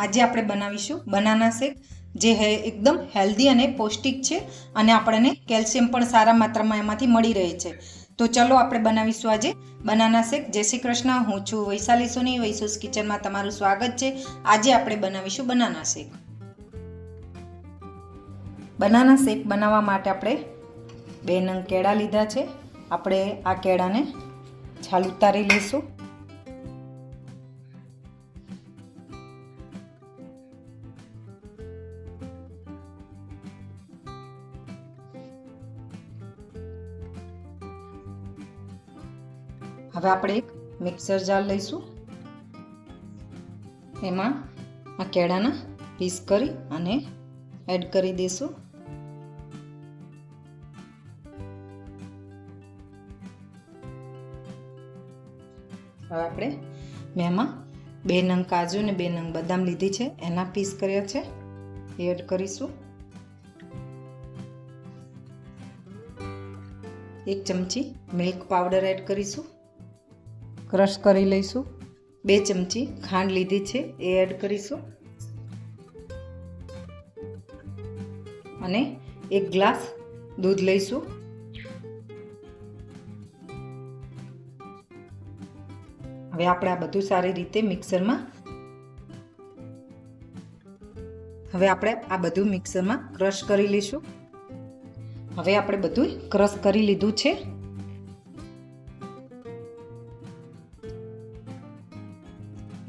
આજે આપણે બનાવીશું બનાના શેક, જે એકદમ હેલ્ધી અને પૌષ્ટિક છે અને આપણને કેલ્શિયમ પણ સારા માત્રામાં એમાંથી મળી રહે છે. તો ચલો આપણે બનાવીશું આજે બનાના શેક. જય શ્રી કૃષ્ણ, હું છું વૈશાલી સોની. વૈશુસ કિચનમાં તમારું સ્વાગત છે. આજે આપણે બનાવીશું બનાના શેક. બનાના શેક બનાવવા માટે આપણે 2 નંગ કેળા લીધા છે. આપણે આ કેળાને છાલ ઉતારી લઈશું. હવે આપણે એક મિક્સર જાર લઈશું. એમાં આ કેળાના પીસ કરી અને એડ કરી દઈશું. હવે મેં એમાં 2 નંગ કાજુ અને 2 નંગ બદામ લીધી છે, એના પીસ કર્યા છે, એ એડ કરીશું. 1 ચમચી મિલ્ક પાવડર એડ કરીશું. ક્રશ કરી લઈશું. 2 ચમચી ખાંડ લીધી છે, એ એડ કરીશું. અને 1 ગ્લાસ દૂધ લઈશું. હવે આપણે આ બધું સારી રીતે મિક્સરમાં ક્રશ કરી લઈશું. હવે આપણે બધું ક્રશ કરી લીધું છે.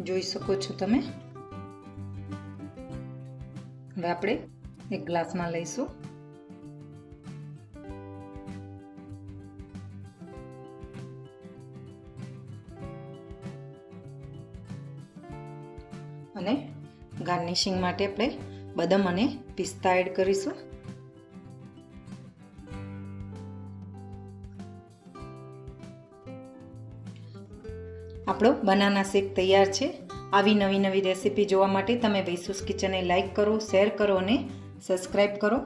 જોઈ શકો છો તમે. હવે આપણે એક ગ્લાસમાં લઈશું. અને ગાર્નિશિંગ માટે આપણે બદામ અને પિસ્તા એડ કરીશું. આપણો બનાના શેક તૈયાર છે. આવી નવી રેસીપી જોવા માટે તમે વૈશુસ કિચનને લાઈક કરો, શેર કરો અને સબસ્ક્રાઈબ કરો.